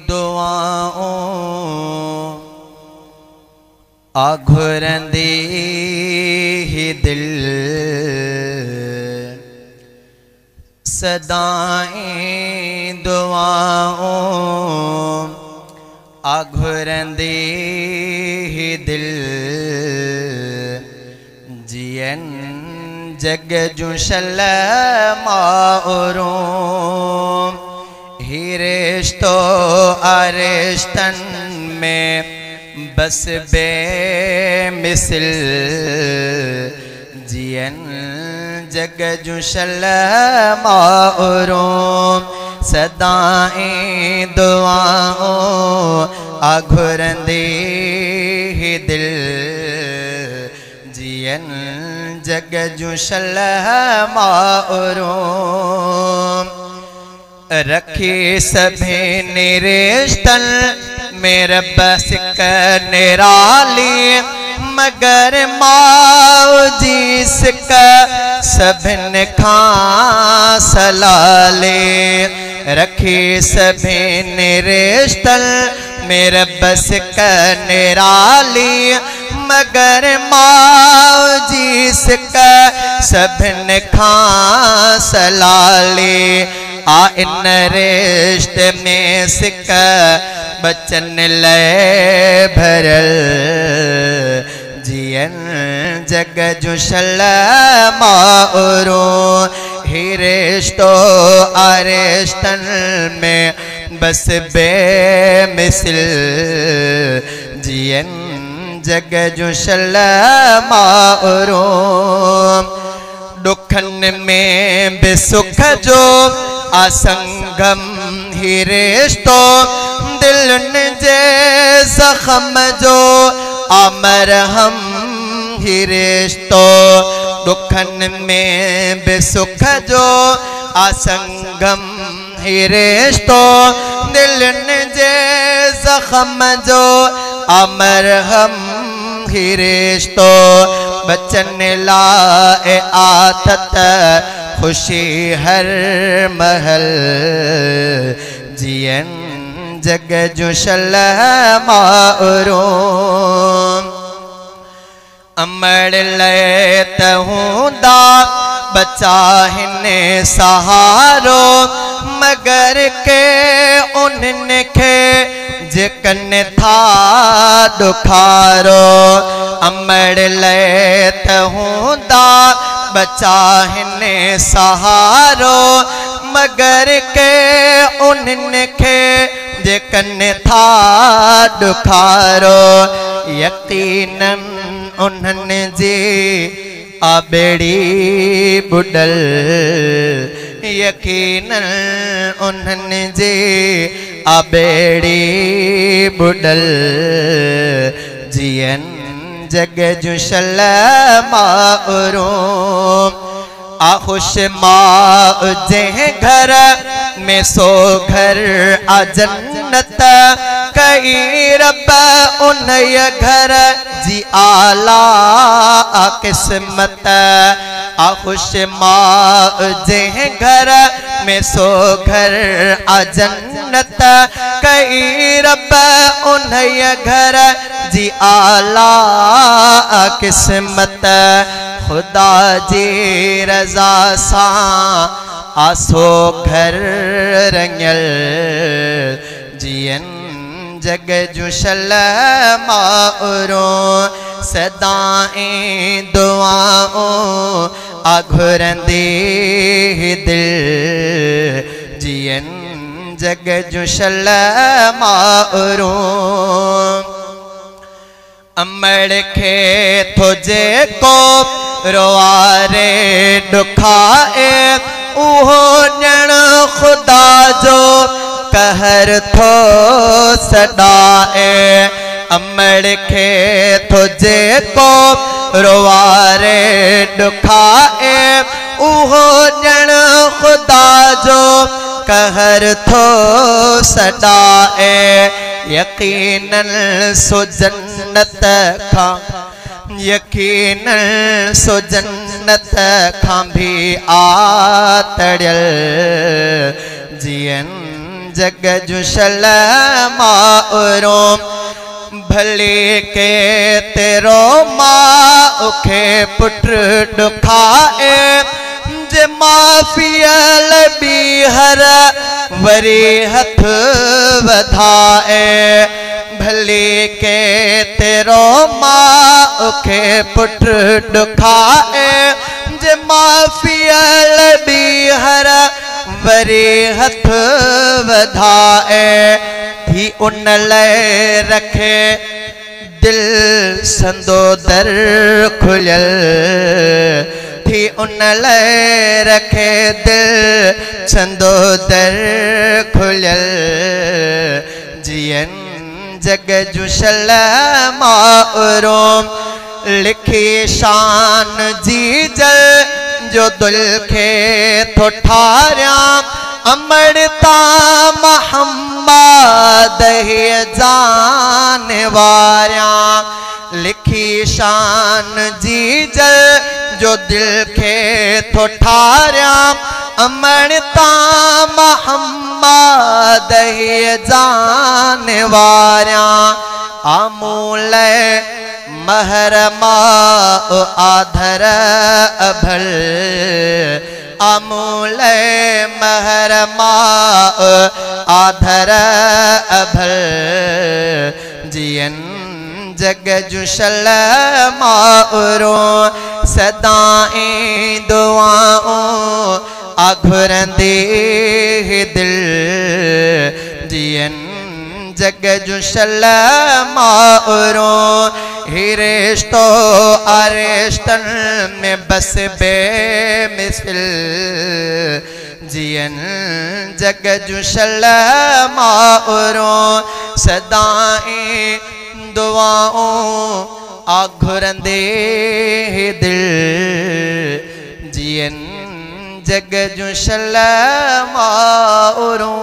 दुआओं आघुरंदी ही दिल सदाएं दुआओं आघुरंदी ही दिल जियन जग जुशल माओरों हिरेश्तो अरेश्तन में बस बेमिसल जियन जग जुशल माओरों सदाएं दुआओं आघुरंदी ही दिल जियन जग जुशल माओरों रखी सभी निरेश्तन मेरे बस निराली मगर माओ जिसका सभिन खां सलाले रखी सभी निरेश्तन मेरे बस निराली मगर माओ जिसका सभिन खां सलाले आ इन रिश्ते में सिक बचन ले भरल जियन जग जुशल माओरों हिरेश्तो अरेश्तन में बस बेमिसल जियन जग जुशल माओरों दुखन में बेसुख जो असंगम हिरेश्तो दिलन जे जख्म जो अमर हम हिरेश्तो दुखन में बेसुख जो असंगम हिरेश्तो दिलन जे जख्म जो अमर हम हिरेश्तो बचन लाए आतत खुशी हर महल जियन जग जुशल माओरों अमर लेत हूँ दा बचा हिने सहारो मगर के उनने के जिकन था दुखारो अमर लेत हूँ दा बचा हिने सहारो मगर के उनके जिकन था दुखारो यकीनन उन्हने जी आबेड़ी बुडल यकीनन उन्हने जी आबेड़ी बुडल जियन जग जुशल माओरों आखुश माँ जह घर में सो घर आ जन्नत कई रब उन घर जी आला किस्मत आखुश माँ जह घर में सो घर आ जन्नत कई रब उन घर जी आला किस्मत खुदा जी रजा सा आसो घर रंगल जियन जग जुशल माओरों सदाएं दुआओं आघुरंदी दिल जियन जग जुशल माओरों अमड़ के तुझे को रोआरे दुखाए उहो जण खुदा जो कहर थो सदाए अमड़ के तुझे को रोआरे दुखाए उहो जण खुदा जो कहर थो सदाए यकीनन सो जन्नत खां यकीनन सो जन्नत खां भी आतड़ियल जियन जग जू शलमारो भले के तेरो माँ उखे पुट दुखाए जे माफियल भी हर वरी हथ वधाए भले के तेरो माँ उखे पुट दुखाए जे माफियल भी हर वरी हथ वधाए थी उन लय रखे दिल संदो दर खुलियल थी उन लय रखे दिल संदो दर खुलियल जियन जग जू शलमारो लिखी शान जी जल जो दिल के थो ठारिया अमरता मोहम्मद जान वारिया लिखी शान जी जल जो दिल के थो ठारिया अमरता मोहम्मद जान वारिया आमूल महरमा आधर अभल अमूल महरमा आधर अभल जियन जग जू शलमारो सदाएं दुआओं आघुरंदे दिल जियन जग जू शलमारो हिरेस्तो अरेस्तन में बस बेमिसल जियन जग जू शलमारो सदाएं दुआओं आघुरंदे दिल जियन जग जू शलमारो।